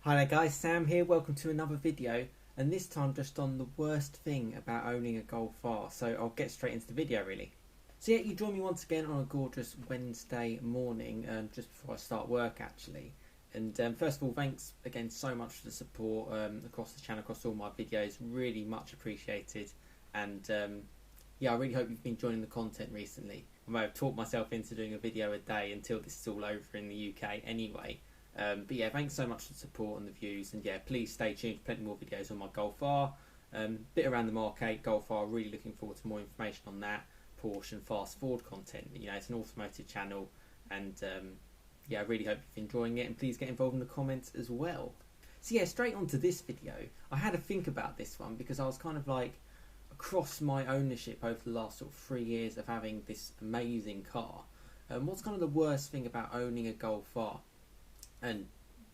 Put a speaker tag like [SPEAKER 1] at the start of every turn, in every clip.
[SPEAKER 1] Hi there guys, Sam here, welcome to another video, and this time just on the worst thing about owning a Golf R, so I'll get straight into the video really. So yeah, you join me once again on a gorgeous Wednesday morning, just before I start work actually. And first of all, thanks again so much for the support across the channel, across all my videos, really much appreciated. And yeah, I really hope you've been enjoying the content recently. I may have talked myself into doing a video a day until this is all over in the UK anyway. But yeah, thanks so much for the support and the views, and yeah, please stay tuned for plenty more videos on my Golf R, bit around the Mark 8 Golf R, really looking forward to more information on that, Porsche and fast forward content. You know, it's an automotive channel, and yeah, I really hope you're enjoying it, and please get involved in the comments as well. So yeah, straight on to this video. I had to think about this one because I was kind of like, across my ownership over the last sort of 3 years of having this amazing car, what's kind of the worst thing about owning a Golf R? And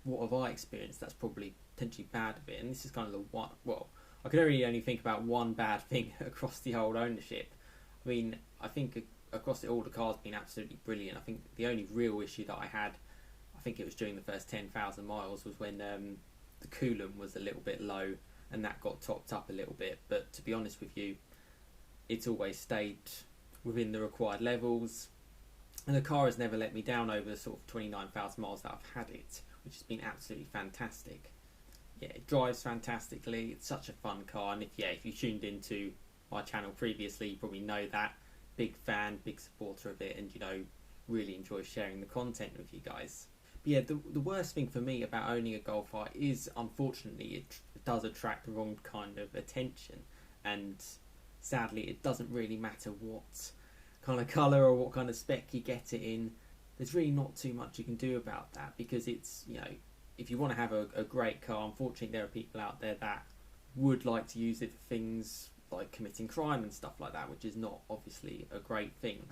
[SPEAKER 1] what have I experienced that's probably potentially bad of it? And this is kind of the one, well, I can only think about one bad thing across the whole ownership. I mean, I think across it all, the car's been absolutely brilliant. I think the only real issue that I had, I think it was during the first 10,000 miles, was when the coolant was a little bit low, and that got topped up a little bit. But to be honest with you, it's always stayed within the required levels. And the car has never let me down over the sort of 29,000 miles that I've had it, which has been absolutely fantastic. Yeah, it drives fantastically. It's such a fun car, and if you tuned into my channel previously, you probably know that. Big fan, big supporter of it, and you know, really enjoy sharing the content with you guys. But yeah, the worst thing for me about owning a Golf R is, unfortunately, it does attract the wrong kind of attention, and sadly, it doesn't really matter what kind of colour or what kind of spec you get it in. There's really not too much you can do about that, because it's, you know, if you want to have a great car, unfortunately there are people out there that would like to use it for things like committing crime and stuff like that, which is not obviously a great thing.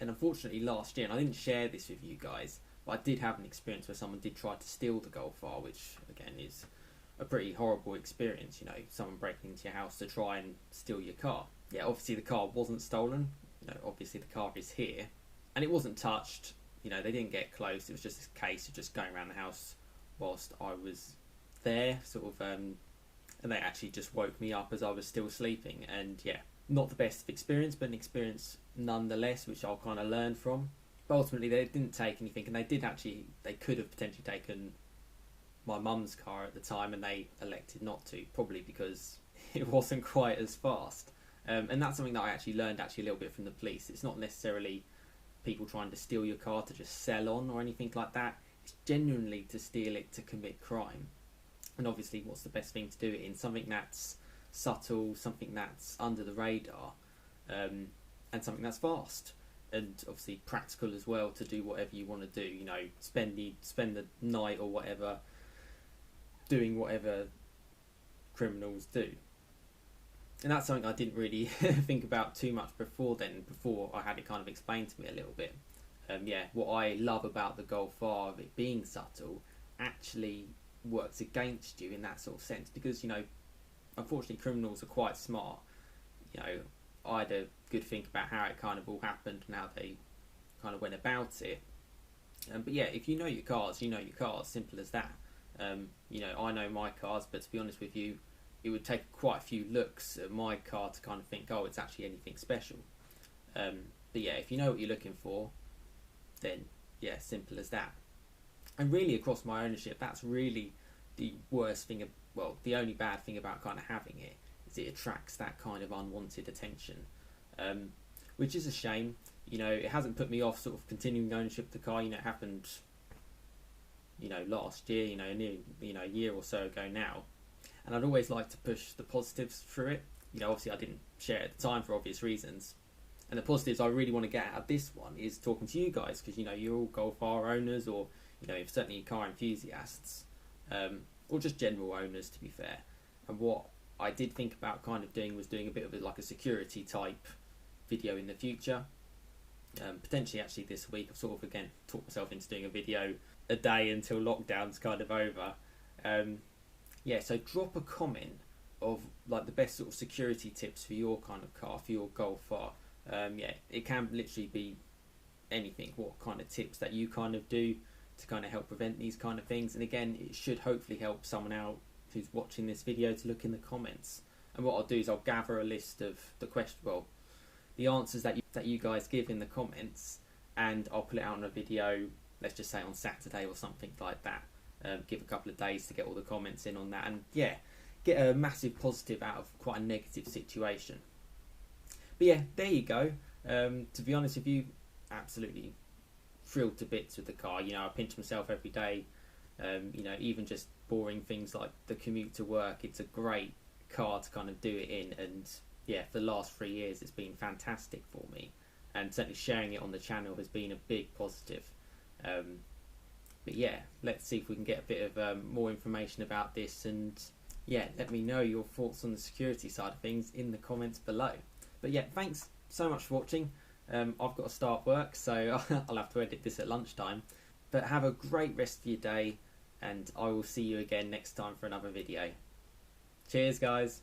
[SPEAKER 1] And unfortunately last year, and I didn't share this with you guys, but I did have an experience where someone did try to steal the Golf R, which again is a pretty horrible experience. You know, someone breaking into your house to try and steal your car. Yeah, obviously the car wasn't stolen. You know, obviously the car is here, and it wasn't touched. You know, they didn't get close. It was just a case of just going around the house whilst I was there, sort of, and they actually just woke me up as I was still sleeping. And yeah, not the best experience, but an experience nonetheless, which I'll kind of learn from. But ultimately, they didn't take anything, and they could have potentially taken my mum's car at the time, and they elected not to, probably because it wasn't quite as fast. And that's something that I actually learned a little bit from the police. It's not necessarily people trying to steal your car to just sell on or anything like that. It's genuinely to steal it to commit crime. And obviously, what's the best thing to do it in? Something that's subtle, something that's under the radar, and something that's fast. And obviously practical as well, to do whatever you want to do. You know, spend the night or whatever doing whatever criminals do. And that's something I didn't really think about too much before I had it kind of explained to me a little bit. Yeah, what I love about the Golf R, of it being subtle, actually works against you in that sort of sense, because, you know, unfortunately criminals are quite smart. You know, I had a good think about how it kind of all happened and how they kind of went about it. But yeah, if you know your cars, you know your cars, simple as that. You know, I know my cars, but to be honest with you, it would take quite a few looks at my car to kind of think, oh, it's actually anything special. But yeah, if you know what you're looking for, then yeah, simple as that. And really across my ownership, that's really the worst thing, well, the only bad thing about kind of having it, is it attracts that kind of unwanted attention, which is a shame. You know, it hasn't put me off sort of continuing ownership of the car. You know, it happened, you know, last year, you know, a year or so ago now. And I'd always like to push the positives through it. You know, obviously I didn't share it at the time for obvious reasons. And the positives I really want to get out of this one is talking to you guys, because, you know, you're all Golf R owners, or, you know, certainly car enthusiasts, or just general owners, to be fair. And what I did think about kind of doing was doing a bit of like a security type video in the future. Potentially actually this week. I've sort of, again, talked myself into doing a video a day until lockdown's kind of over. Yeah, so drop a comment of like the best sort of security tips for your kind of car, for your Golf R. Yeah, it can literally be anything. What kind of tips that you kind of do to kind of help prevent these kind of things. And again, it should hopefully help someone out who's watching this video to look in the comments. And what I'll do is I'll gather a list of the answers that you guys give in the comments, and I'll put it out on a video, let's just say on Saturday or something like that. Give a couple of days to get all the comments in on that, and yeah, get a massive positive out of quite a negative situation. But yeah, there you go. To be honest with you, absolutely thrilled to bits with the car. You know, I pinch myself every day. You know, even just boring things like the commute to work, it's a great car to kind of do it in. And yeah, for the last 3 years it's been fantastic for me, and certainly sharing it on the channel has been a big positive. But yeah, let's see if we can get a bit of more information about this, and yeah, let me know your thoughts on the security side of things in the comments below. But yeah, thanks so much for watching. I've got to start work, so I'll have to edit this at lunchtime. But have a great rest of your day, and I will see you again next time for another video. Cheers, guys.